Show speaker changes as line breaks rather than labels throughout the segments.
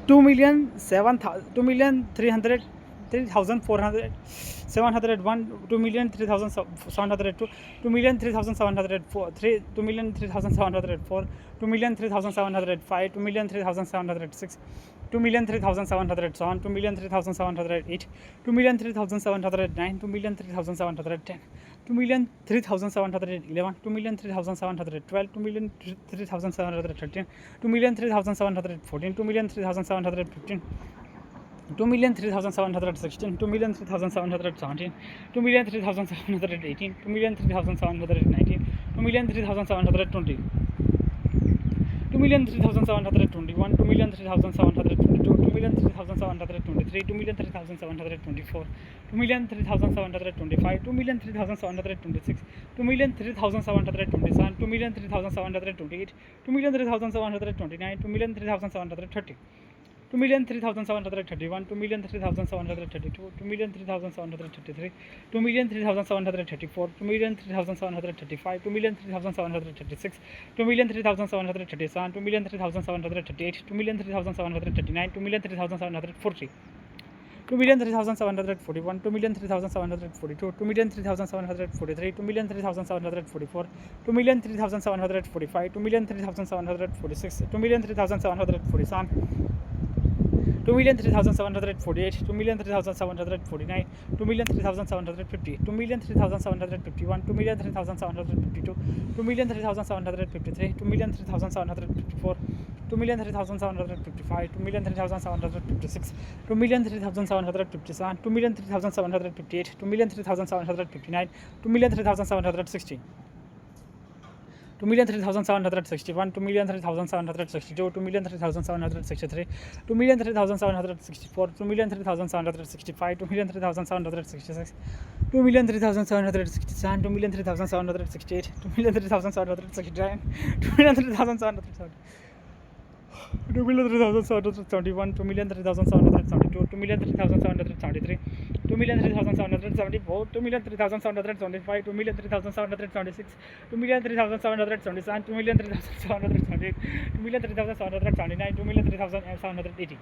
2,300,701, 2,300,702, 2,300,704, 2,300,704, 2,300,705, 2,300,706, 2,300,707, 2,300,708, 2,300,709, 2,300,710, 2,300,711, 2,300,712, 2,300,713, 2,300,714, 2,300,715, 2,03,716, 2,03,717, 2,03,718, 2,03,719, 2,03,720, 2,03,721, 2,03,722, 2,03,723, 2,03,724, 2,03,725, 2,03,726, 2,03,727, 2,03,728, 2,03,729, 2,03,730. 2,03,731, 2,03,732, 2,03,733, 2,03,734, 2,03,735, 2,03,736, 2,03,737, 2,03,738, 2,03,739, 2,03,740. 2,03,741, 2,03,742, 2,03,743, 2,03,744, 2,03,745, 2,03,746, 2,03,747, 2,03,748, 2,03,749, 2,03,750, 2,03,751, 2,03,752, 2,03,753, 2,03,754, 2,03,755, 2,03,756, 2,03,757, 2,03,758, 2,03,759, 2,03,760. 2,03,761, 2,03,762, 2,03,763, 2,03,764, 2,03,765, 2,03,766, 2,03,767, 2,03,768, 2,03,769, 2,03,770. 2,03,771, 2,03,772, 2,03,773, 2,03,774, 2,03,775, 2,03,776, 2,03,777, 2,03,778, 2,03,779, 2,03,780.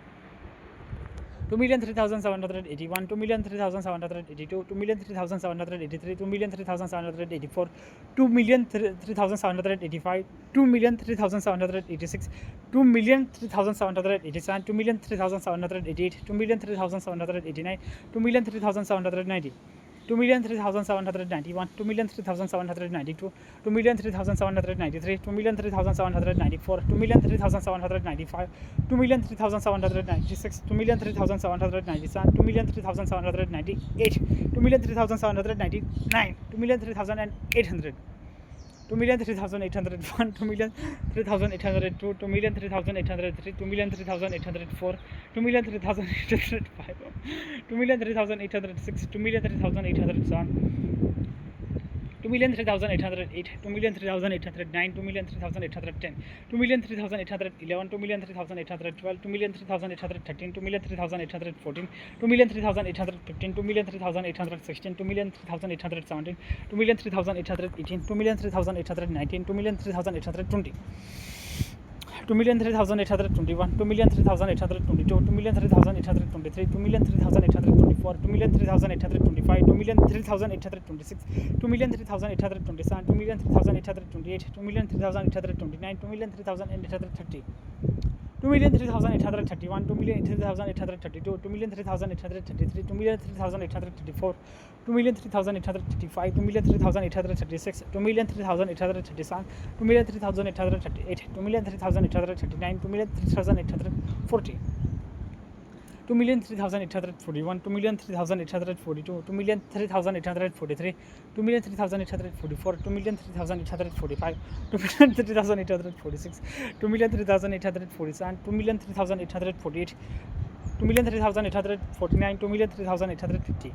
2,03,781, 2,03,782, 2,03,783, 2,03,784, 2,03,785, 2,03,786, 2,03,787, 2,03,788, 2,03,789, 2,03,790. 2,03,791, 2,03,792, 2,03,793, 2,03,794, 2,03,795, 2,03,796, 2,03,797, 2,03,798, 2,03,799, 2,03,800. 2,03,801, 2,03,802, 2,03,803, 2,03,804, 2,03,805, 2,03,806, 2,03,807, 2,03,808, 2,03,809, 2,03,810, 2,03,811, 2,03,812, 2,03,813, 2,03,814, 2,03,815, 2,03,816, 2,03,817, 2,03,818, 2,03,819, 2,03,820. 2,03,821, 2,03,822, 2,03,823, 2,03,824, 2,03,825, 2,03,826, 2,03,827, 2,03,828, 2,03,829, 2,03,830. 2,03,831, 2,03,832, 2,03,833, 2,03,834, 2,03,835, 2,03,836, 2,03,837, 2,03,838, 2,03,839, 2,03,840. 2,03,841, 2,03,842, 2,03,843, 2,03,844, 2,03,845, 2,03,846, 2,03,847, 2,03,848, 2,03,849, 2,03,850.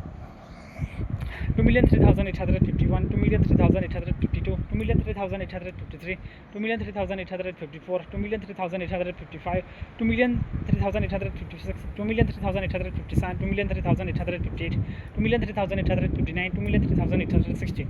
2,03,851, 2,03,852, 2,03,853, 2,03,854, 2,03,855, 2,03,856, 2,03,857, 2,03,858, 2,03,859, 2,03,860.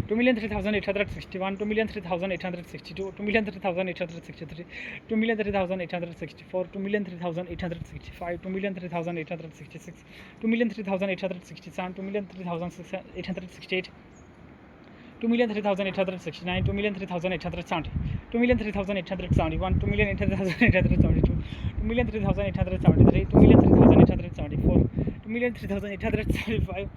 2,03,861, 2,03,862, 2,03,863, 2,03,864, 2,03,865, 2,03,866, 2,03,867, 2,03,868, 2,03,869, 2,03,870, 2,03,871, 2,03,872, 2,03,873, 2,03,874, 2,03,875,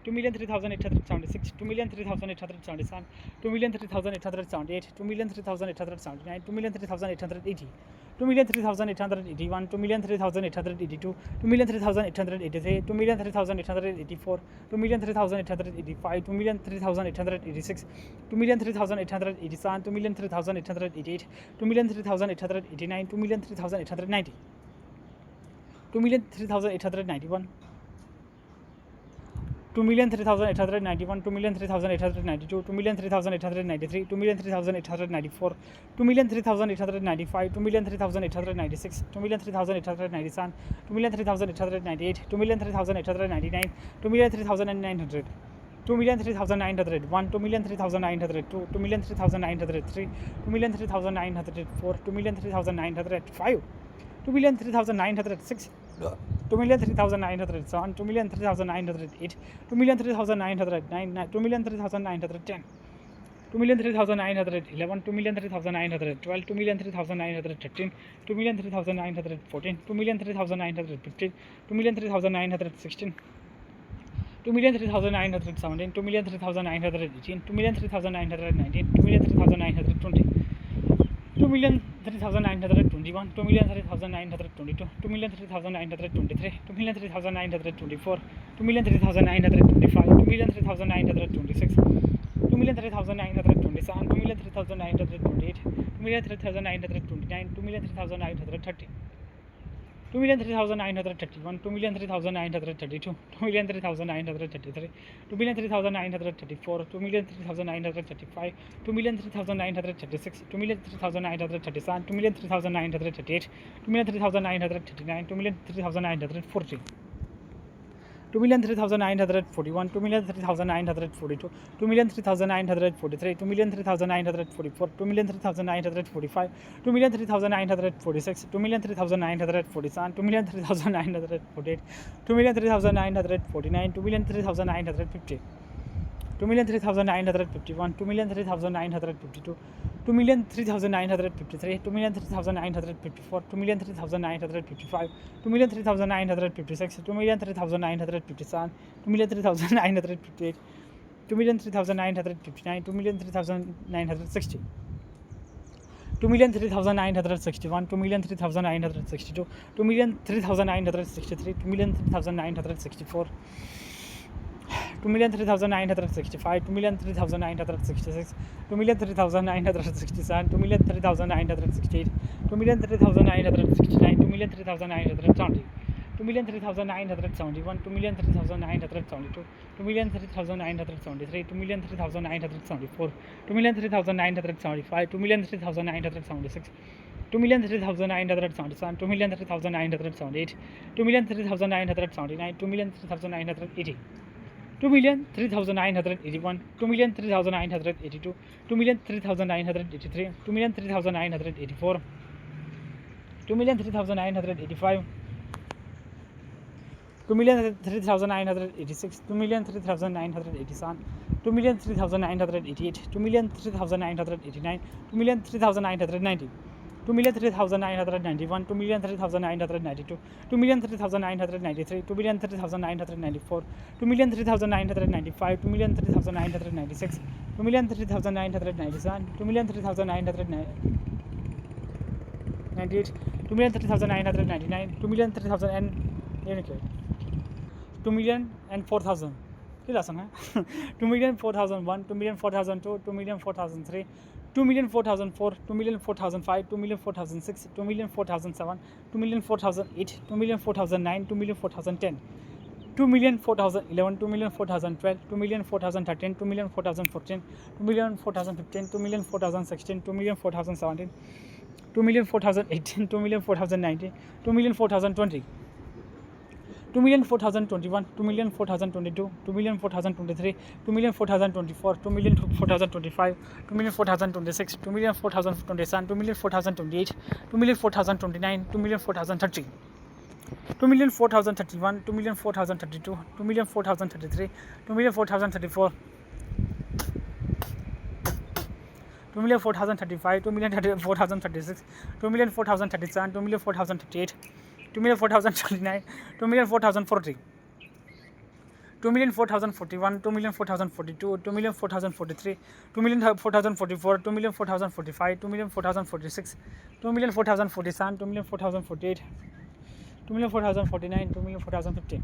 2,03,876, 2,03,877, 2,03,878, 2,03,879, 2,03,880, 2,03,881, 2,03,882, 2,03,883, 2,03,884, 2,03,885, 2,03,886, 2,03,887, 2,03,888, 2,03,889, 2,03,890, 2,03,891, 2,03,891, 2,03,892, 2,03,893, 2,03,894, 2,03,895, 2,03,896, 2,03,897, 2,03,898, 2,03,899, 2,03,900, 2,03,901, 2,03,902, 2,03,903, 2,03,904, 2,03,905, 2,03,906, 2,03,907, 2,03,908, 2,03,909, 2,03,910, 2,03,911, 2,03,912, 2,03,913, 2,03,914, 2,03,915, 2,03,916, 2,03,917, 2,03,918, 2,03,919, 2,03,920, 2,03,921, 2,03,922, 2,03,923, 2,03,924, 2,03,925, 2,03,926, 2,03,927, 2,03,928, 2,03,929, 2,03,930, 2,03,931, 2,03,932, 2,03,933, 2,03,934, 2,03,935, 2,03,936, 2,03,937, 2,03,938, 2,03,939, 2,03,940, 2,03,941, 2,03,942, 2,03,943, 2,03,944, 2,03,945, 2,03,946, 2,03,947, 2,03,948, 2,03,949, 2,03,950, 2,03,951, 2,03,952, 2,03,953, 2,03,954, 2,03,955, 2,03,956, 2,03,957, 2,03,958, 2,03,959, 2,03,960, 2,03,961, 2,03,962, 2,03,963, 2,03,964, 2,03,965, 2,03,966, 2,03,967, 2,03,968, 2,03,969, 2,03,970, 2,03,971, 2,03,972, 2,03,973, 2,03,974, 2,03,975, 2,03,976, 2,03,977, 2,03,978, 2,03,979, 2,03,980, 2,03,981, 2,03,982, 2,03,983, 2,03,984, 2,03,985, 2,03,986, 2,03,987, 2,03,988, 2,03,989, 2,03,990, 2,03,991, 2,03,992, 2,03,993, 2,03,994, 2,03,995, 2,03,996, 2,03,997, 2,03,998, 2,03,999, 2,004,000 ये लासन है 2,004,001, 2,004,002, 2,004,003, 2,004,004, 2,004,005, 2,004,006, 2,004,007, 2,004,008, 2,004,009, 2,004,010, 2,004,011, 2,004,012, 2,004,013, 2,004,014, 2,004,015, 2,004,016, 2,004,017, 2,004,018, 2,004,019, 2,004,020, 2,04,021, 2,04,022, 2,04,023, 2,04,024, 2,04,025, 2,04,026, 2,04,027, 2,04,028, 2,04,029, 2,04,030. 2,04,031, 2,04,032, 2,04,033, 2,04,034, 2,04,035, 2,04,036, 2,04,037, 2,04,038, 2,04,029, 2,04,040, 2,04,041, 2,04,042, 2,04,043, 2,04,044, 2,04,045, 2,04,046, 2,04,047, 2,04,048, 2,04,049, 2,04,050,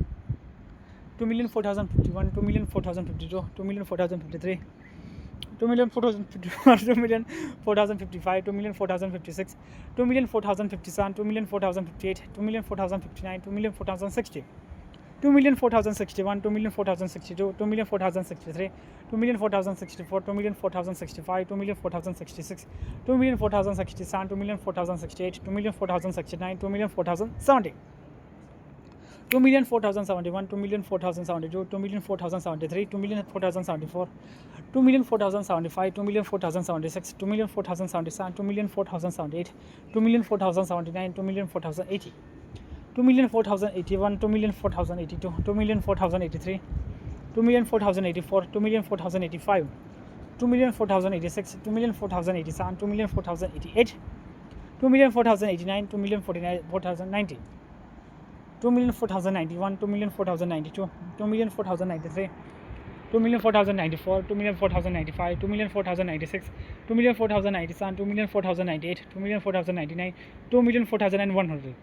2,04,051, 2,04,052, 2,04,053, 2,04,051, 2,04,055, 2,04,056, 2,04,057, 2,04,058, 2,04,059, 2,04,060, 2,04,061, 2,04,062, 2,04,063, 2,04,064, 2,04,065, 2,04,066, 2,04,067, 2,04,068, 2,04,069, 2,04,070. 2,04,071, 2,04,072, 2,04,073, 2,04,074, 2,04,075, 2,04,076, 2,04,077, 2,04,078, 2,04,079, 2,04,080, 2,04,081, 2,04,082, 2,04,083, 2,04,084, 2,04,085, 2,04,086, 2,04,087, 2,04,088, 2,04,089, 2,04,090, 2,04,091, 2,04,092, 2,04,093, 2,04,094, 2,04,095, 2,04,096, 2,04,097, 2,04,098, 2,04,099, 2,04,100,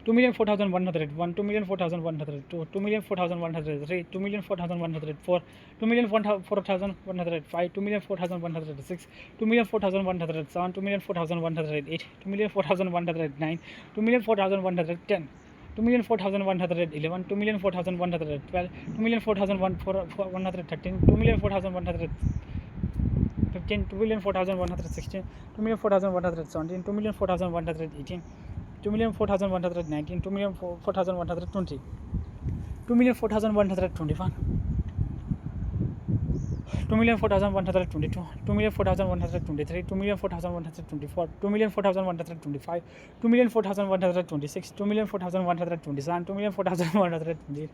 2,04,101, 2,04,102, 2,04,103, 2,04,104, 2,04,105, 2,04,106, 2,04,107, 2,04,108, 2,04,109, 2,04,110, 2,04,111, 2,04,112, 2,04,113, 2,04,115, 2,04,116, 2,04,117, 2,04,118, 2,04,119, 2,04,120, 2,04,121, 2,04,122, 2,04,123, 2,04,124, 2,04,125, 2,04,126, 2,04,127, 2,04,128,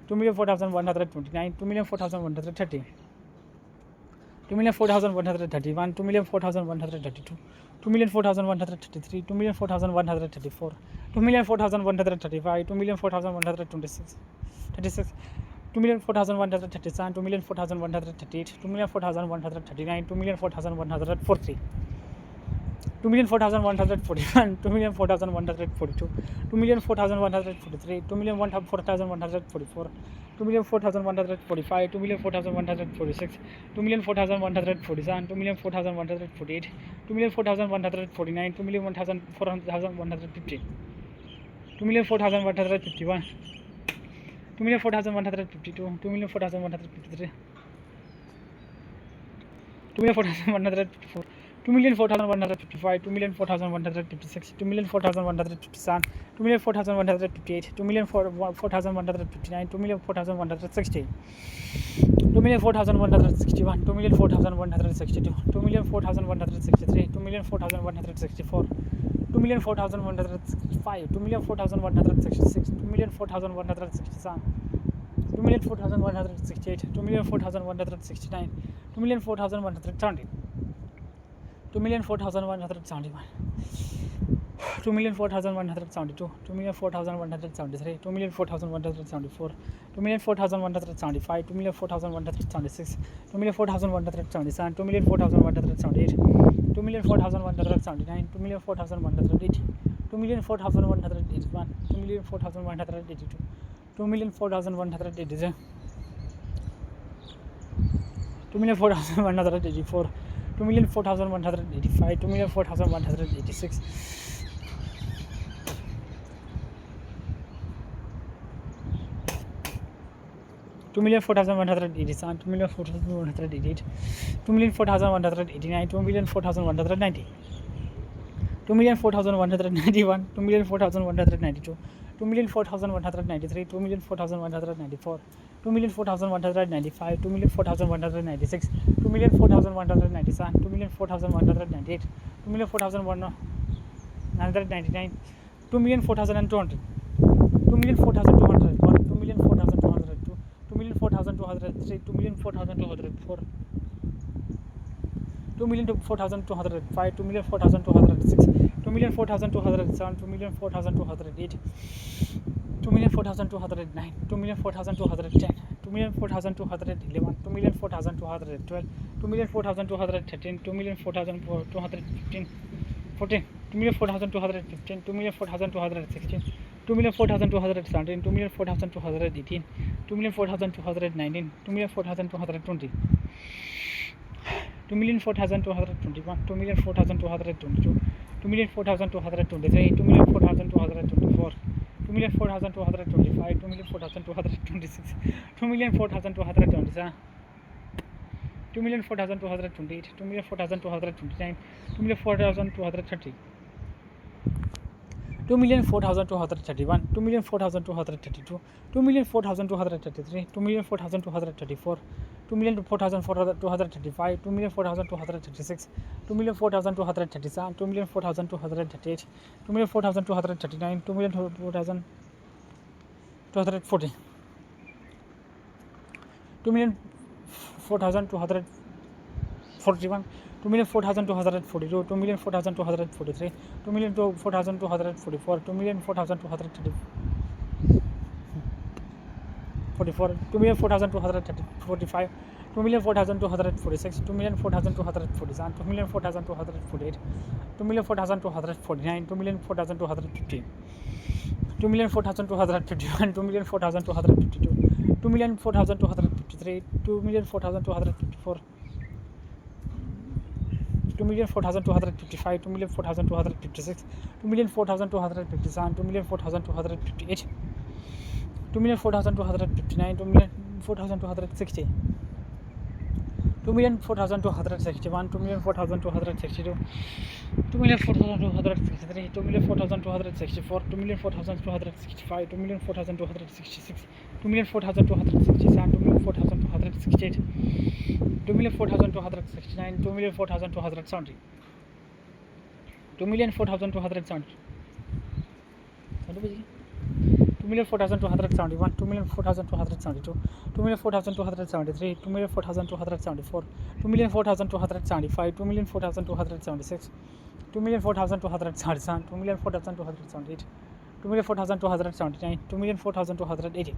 2,04,129, 2,04,130, 2,04,131, 2,04,132, 2,04,133, 2,04,134, 2,04,135, 2,04,126, 2,04,137, 2,04,138, 2,04,139, 2,04,140, 2,04,141, 2,04,142, 2,04,143, 2,04,144, 2,04,145, 2,04,146, 2,04,147, 2,04,148, 2,04,149, 2,04,150, 2,04,151, 2,04,152, 2,04,153, 2,04,154, 2,04,155, 2,04,156, 2,04,157, 2,04,158, 2,04,159, 2,04,160, 2,04,161, 2,04,162, 2,04,163, 2,04,164, 2,04,165, 2,04,166, 2,04,167, 2,04,168, 2,04,169, 2,04,170, 2,04,171, 2,04,172, 2,04,173, 2,04,174, 2,04,175, 2,04,176, 2,04,177, 2,04,178, 2,04,179, 2,04,180, 2,04,181, 2,04,182, 2,04,183, 2,04,184, 2,04,185, 2,04,186, 2,04,187, 2,04,188, 2,04,189, 2,04,190, 2,04,191, 2,04,192, 2,04,193, 2,04,194, 2,04,195, 2,04,196, 2,04,197, 2,04,198, 2,04,199, 2,04,200, 2,04,201, 2,04,202, 2,04,203, 2,04,204, 2,04,205, 2,04,206, 2,04,207, 2,04,208, 2,04,209, 2,04,210, 2,04,211, 2,04,212, 2,04,213, 2,04,215, 2,04,215, 2,04,216, 2,04,217, 2,04,218, 2,04,219, 2,04,220, 2,04,221, 2,04,222, 2,04,223, 2,04,224, 2,04,225, 2,04,226, 2,04,227, 2,04,228, 2,04,229, 2,04,230, 2,04,231, 2,04,232, 2,04,233, 2,04,234, 2,04,235, 2,04,236, 2,04,237, 2,04,238, 2,04,239, 2,04,240, 2,04,241, 2,04,242, 2,04,243, 2,04,244, 2,04,244, 2,04,245, 2,04,246, 2,04,247, 2,04,248, 2,04,249, 2,04,250, 2,04,251, 2,04,252, 2,04,253, 2,04,254, 2,04,255, 2,04,256, 2,04,257, 2,04,258, 2,04,259, 2,04,260, 2,04,261, 2,04,262, 2,04,263, 2,04,264, 2,04,265, 2,04,266, 2,04,267, 2,04,268, 2,04,269, 2,04,270, 2,04,270, 2,04,271, 2,04,272, 2,04,273, 2,04,274, 2,04,275, 2,04,276, 2,04,277, 2,04,278, 2,04,279, 2,04,280,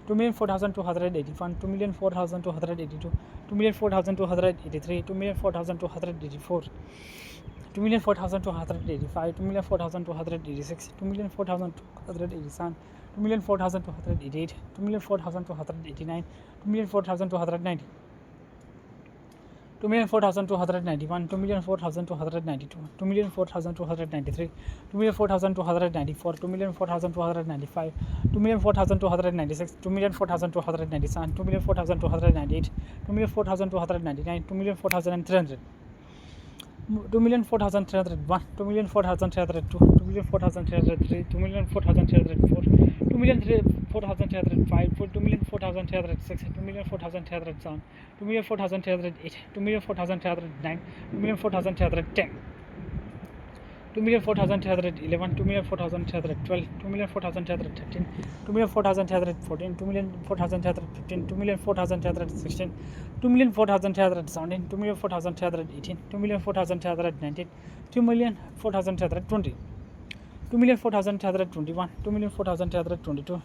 2,04,281, 2,04,282, 2,04,283, 2,04,284, 2,04,285, 2,04,286, 2,04,287, 2,04,288, 2,04,289, 2,04,290, 2,04,291, 2,04,292, 2,04,293, 2,04,294, 2,04,295, 2,04,296, 2,04,297, 2,04,298, 2,04,299, 2,04,300, 2,04,301, 2,04,302, 2,04,303, 2,04,304, 2,04,305, 2,04,306, 2,04,307, 2,04,308, 2,04,309, 2,04,310, 2,04,311, 2,04,312, 2,04,313, 2,04,314, 2,04,315, 2,04,316, 2,04,317, 2,04,318, 2,04,319, 2,04,320, 2,04,321, 2,04,322,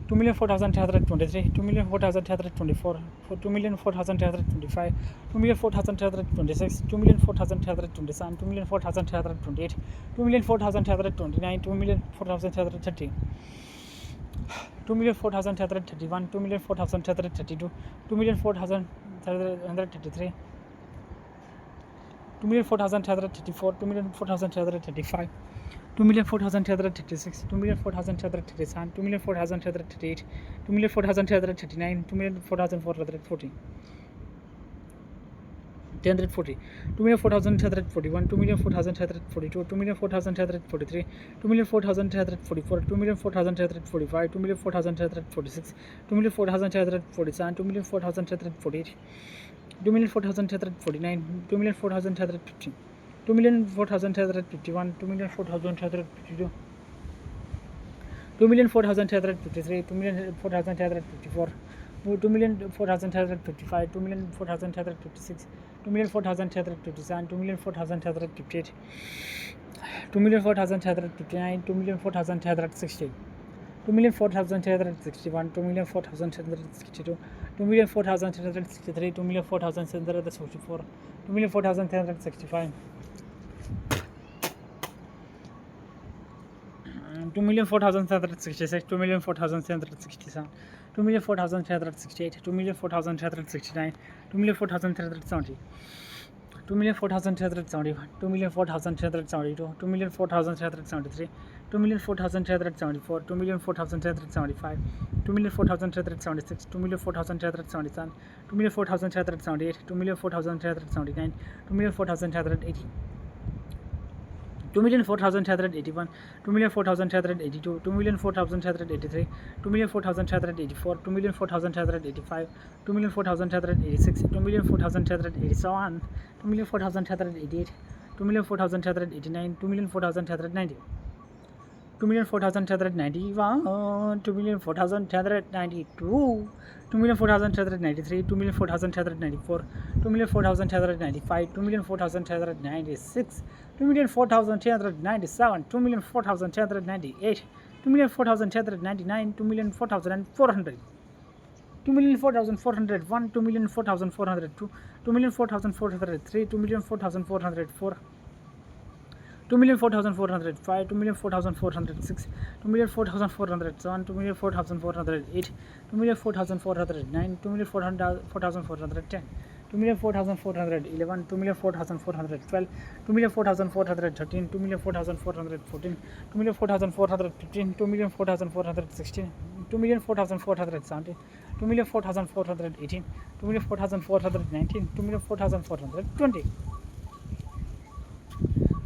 2,04,323, 2,04,324, 2,04,325, 2,04,326, 2,04,327, 2,04,328, 2,04,329, 2,04,330, 2,04,331, 2,04,332, 2,04,333, 2,04,334, 2,04,335, 2,04,336, 2,04,337, 2,04,338, 2,04,339, 2,04,440, 340, 2,04,341, 2,04,342, 2,04,343, 2,04,344, 2,04,345, 2,04,346, 2,04,347, 2,04,348, 2,04,349, 2,04,350, 2,04,351, 2,04,352, 2,04,353, 2,04,354, 2,04,355, 2,04,356, 2,04,357, 2,04,358, 2,04,359, 2,04,360, 2,04,361, 2,04,362, 2,04,363, 2,04,364, 2,04,365, 2,04,766, 2,04,767, 2,04,768, 2,04,769, 2,04,770, 2,04,771, 2,04,772, 2,04,773, 2,04,774, 2,04,775, 2,04,776, 2,04,777, 2,04,778, 2,04,779, 2,04,780, 2,04,781, 2,04,782, 2,04,783, 2,04,784, 2,04,785, 2,04,786, 2,04,787, 2,04,788, 2,04,789, 2,04,790, 2,04,791, 2,04,792, 2,04,793, 2,04,794, 2,04,795, 2,04,796, 2,04,397, 2,04,398, 2,04,399, 2,04,400, 2,04,401, 2,04,402, 2,04,403, 2,04,404, 2,04,405, 2,04,406, 2,04,407, 2,04,408, 2,04,409, 2,04,410, 2,04,411, 2,04,412, 2,04,413, 2,04,414, 2,04,415, 2,04,416, 2,04,417, 2,04,418, 2,04,419, 2,04,420,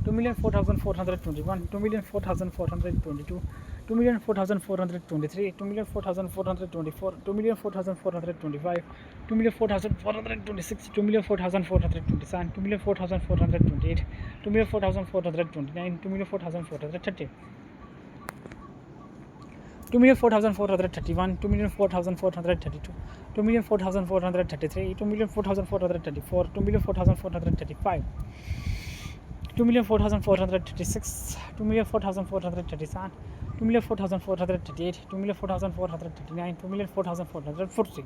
2,04,421, 2,04,422, 2,04,423, 2,04,424, 2,04,425, 2,04,426, 2,04,427, 2,04,428, 2,04,429, 2,04,430, 2,04,431, 2,04,432, 2,04,433, 2,04,434, 2,04,435, 2,04,436, 2,04,437, 2,04,438, 2,04,439, 2,04,440,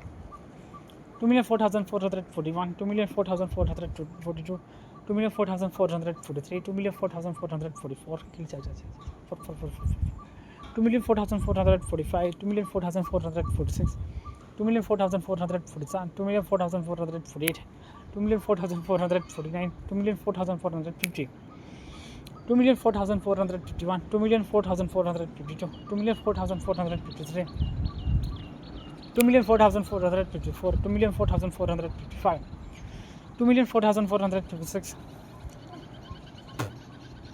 2,04,441, 2,04,442, 2,04,443, 2,04,444, 2,04,445, 2,04,446, 2,04,447, 2,04,448, 2,04,449, 2,04,450, 2,04,451, 2,04,452, 2,04,453, 2,04,454, 2,04,455, 2,04,456,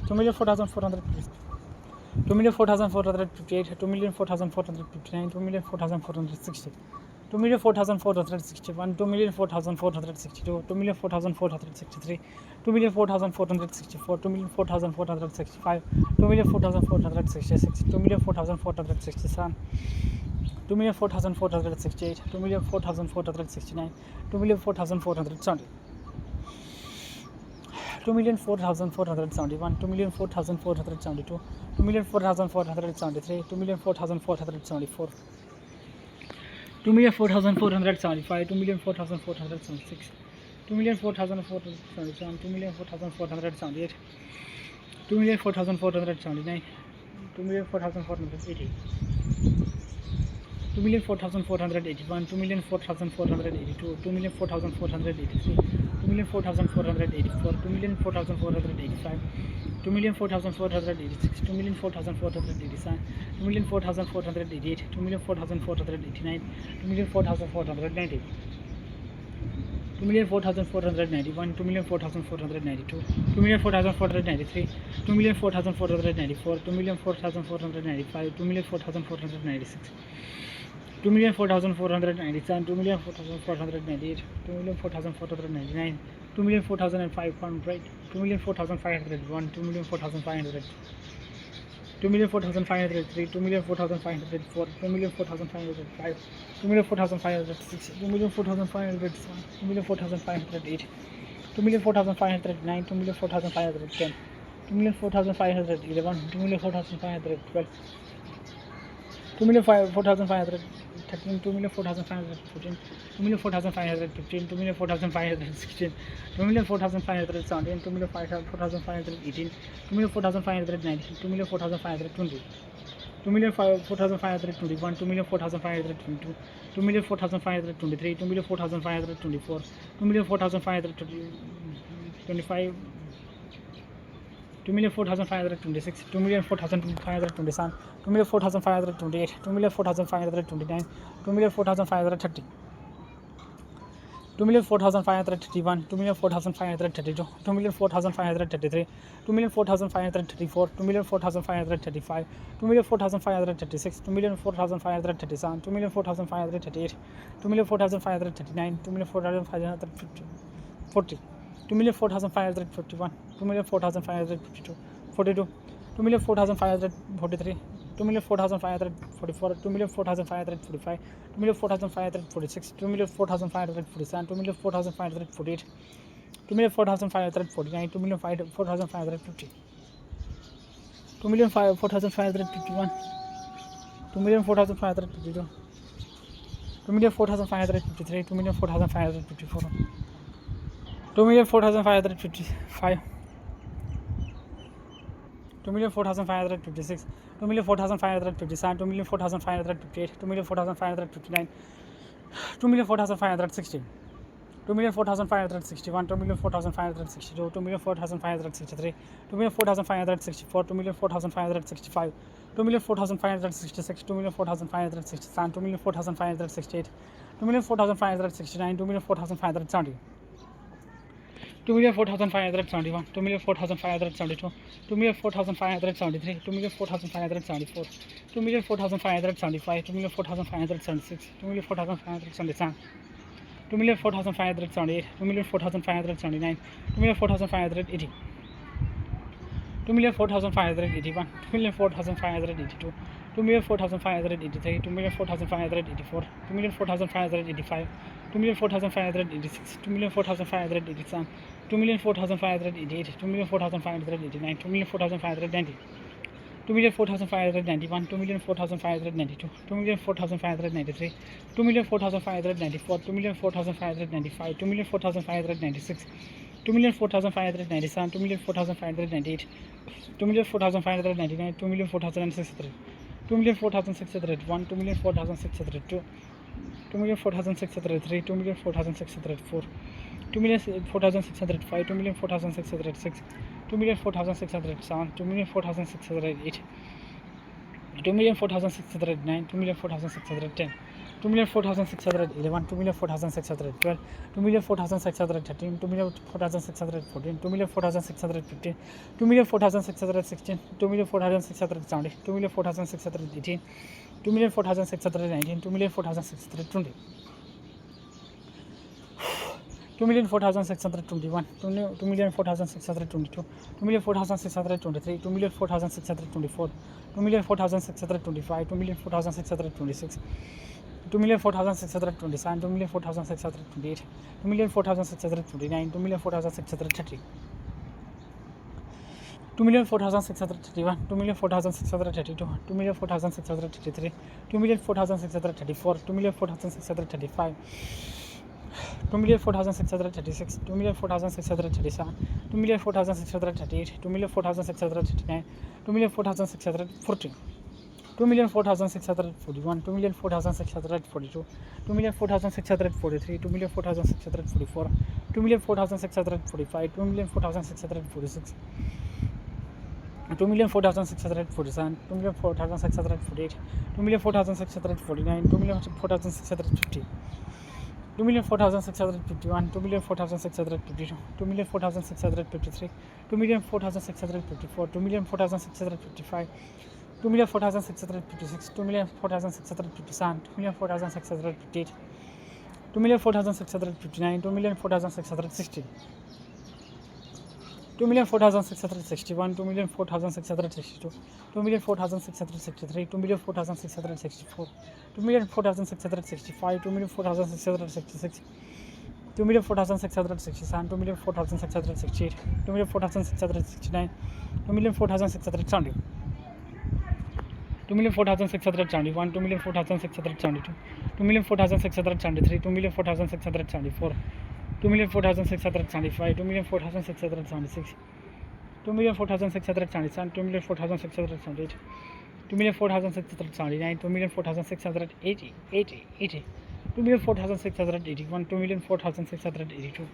2,04,456, 2,04,458, 2,04,459, 2,04,460, 2,04,461, 2,04,462, 2,04,463, 2,04,464, 2,04,465, 2,04,466, 2,04,467, 2,04,468, 2,04,469, 2,04,470, 2,04,471, 2,04,472, 2,04,473, 2,04,474, 2,04,475, 2,04,476, 2,04,477, 2,04,478, 2,04,479, 2,04,480, 2,04,481, 2,04,482, 2,04,483, 2,04,484, 2,04,485, 2,04,486, 2,04,487, 2,04,488, 2,04,489, 2,04,490, 2,04,491, 2,04,492, 2,04,493, 2,04,494, 2,04,495, 2,04,496, 2,04,497, 2,04,498, 2,04,499, 2,04,500, 2,04,501, 2,04,500, 2,04,503, 2,04,504, 2,04,505, 2,04,506, 2,04,507, 2,04,508, 2,04,509, 2,04,510, 2,04,511, 2,04,512, 2,04,513, 2,04,514, 2,04,515, 2,04,516, 2,04,517, 2,04,518, 2,04,519, 2,04,520, 2,04,521, 2,04,522, 2,04,523, 2,04,524, 2,04,525, 2,04,526, 2,04,527, 2,04,528, 2,04,529, 2,04,530, 2,04,531, 2,04,532, 2,04,533, 2,04,534, 2,04,535, 2,04,536, 2,04,537, 2,04,538, 2,04,539, 2,04,540, 2,04,551, 2,04,552, 42, 2,04,543, 2,04,544, 2,04,545, 2,04,546, 2,04,547, 2,04,548, 2,04,549, 2,04,550, 2,04,551, 2,04,552, 2,04,553, 2,04,554, 2,04,555, 2,04,556, 2,04,557, 2,04,558, 2,04,559, 2,04,560, 2,04,561, 2,04,562, 2,04,563, 2,04,564, 2,04,565, 2,04,566, 2,04,567, 2,04,568, 2,04,569, 2,04,570, 2,04,571, 2,04,572, 2,04,573, 2,04,574, 2,04,575, 2,04,576, 2,04,577, 2,04,578, 2,04,579, 2,04,580, 2,04,581, 2,04,582, 2,04,583, 2,04,584, 2,04,585, 2,04,586, 2,04,587, 2,04,588, 2,04,589, 2,04,590, 2,04,591, 2,04,592, 2,04,593, 2,04,594, 2,04,595, 2,04,596, 2,04,597, 2,04,598, 2,04,599, 2,04,063, 2,04,601, 2,04,602, 2,04,603, 2,04,604, 2,04,605, 2,04,606, 2,04,607, 2,04,608, 2,04,609, 2,04,610, 2,04,611, 2,04,612, 2,04,613, 2,04,614, 2,04,615, 2,04,616, 2,04,670, 2,04,618, 2,04,619, 2,04,620, 2,04,621, 2,04,622, 2,04,623, 2,04,624, 2,04,625, 2,04,626, 2,04,627, 2,04,628, 2,04,629, 2,04,630, 2,04,631, 2,04,632, 2,04,633, 2,04,634, 2,04,635, 2,04,636, 2,04,637, 2,04,638, 2,04,639, 2,04,640, 2,04,641, 2,04,642, 2,04,643, 2,04,644, 2,04,645, 2,04,646, 2,04,647, 2,04,648, 2,04,649, 2,04,650, 2,04,651, 2,04,652, 2,04,653, 2,04,654, 2,04,655, 2,04,656, 2,04,657, 2,04,658, 2,04,659, 2,04,660, 2,04,661, 2,04,662, 2,04,663, 2,04,664, 2,04,665, 2,04,666, 2,04,667, 2,04,668, 2,04,669, 2,04,670, 2,04,671, 2,04,672, 2,04,673, 2,04,674, 2,04,675, 2,04,676, 2,04,677, 2,04,678, 2,04,679, 2,04,680, 2,04,681, 2,04,682,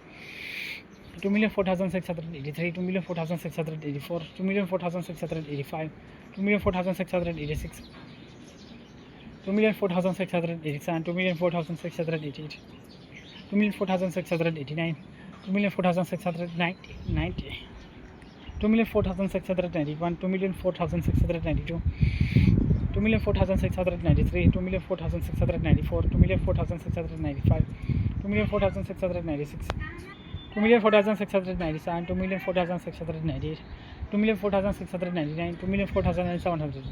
2,04,683, 2,04,684, 2,04,685, 2,04,686, 2,04,687, 2,04,688, 2,04,689, 2,04,690, 2,04,691, 2,04,692, 2,04,693, 2,04,694, 2,04,695, 2,04,696, 2,04,697, 2,04,698, 2,04,699, 2,04,700,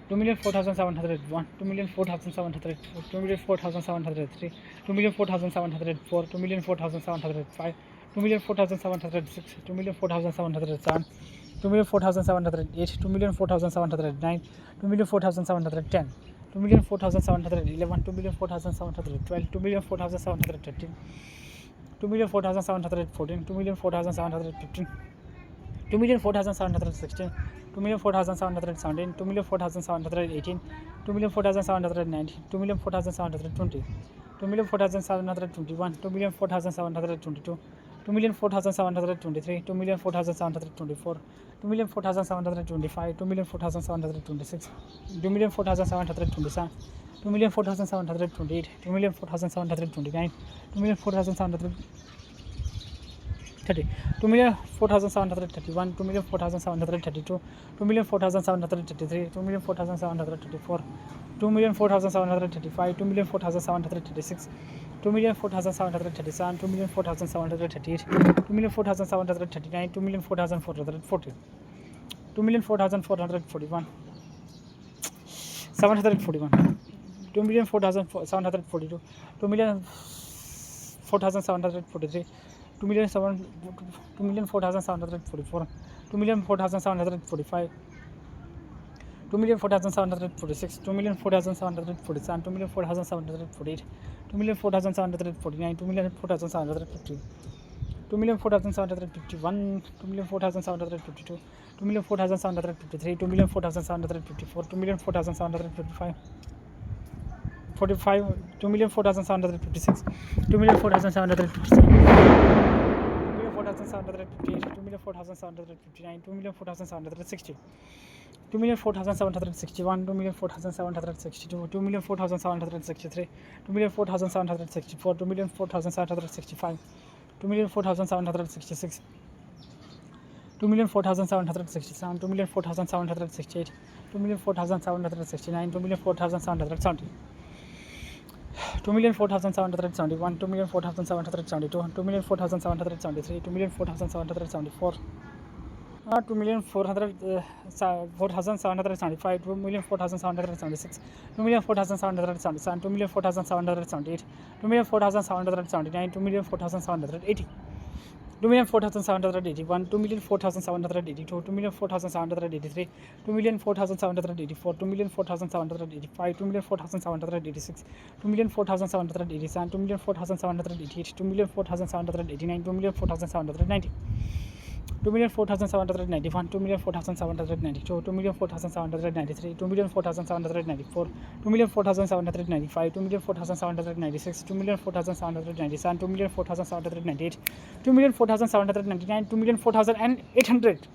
2,04,701, 2,04,702, 2,04,703, 2,04,704, 2,04,705, 2,04,706, 2,04,707, 2,04,708, 2,04,709, 2,04,710, 2,04,711, 2,04,712, 2,04,713, 2,04,714, 2,04,715, 2,04,716, 2,04,717, 2,04,718, 2,04,719, 2,04,720, 2,04,721, 2,04,722, 2,04,723, 2,04,724, 2,04,725, 2,04,726, 2,04,727, 2,04,728, 2,04,729, 2,04,730, 2,04,731, 2,04,732, 2,04,733, 2,04,734, 2,04,735, 2,04,736, 2,04,737, 2,04,738, 2,04,739, 2,04,440, 2,04,441, 741, 2,04,742, 2,04,743, 2,04,744, 2,04,745, 2,04,746, 2,04,747, 2,04,748, 2,04,749, 2,04,750, 2,04,751, 2,04,752, 2,04,753, 2,04,754, 2,04,755, 45, 2,04,756, 2,04,757, 2,04,758, 2,04,759, 2,04,760, 2,04,761, 2,04,762, 2,04,763, 2,04,764, 2,04,765, 2,04,766, 2,04,767, 2,04,768, 2,04,769, 2,04,770, 2,04,771, 2,04,772, 2,04,773, 2,04,774, 2,4,775, 2,04,776, 2,04,777, 2,04,778, 2,04,779, 2,04,780, 2,04,781, 2,04,782, 2,04,783, 2,04,784, 2,04,785, 2,04,786, 2,04,787, 2,04,788, 2,04,789, 2,04,790, 2,04,791, 2,04,792, 2,04,793, 2,04,794, 2,04,795, 2,04,796, 2,04,797, 2,04,798, 2,04,799, 2,04,800,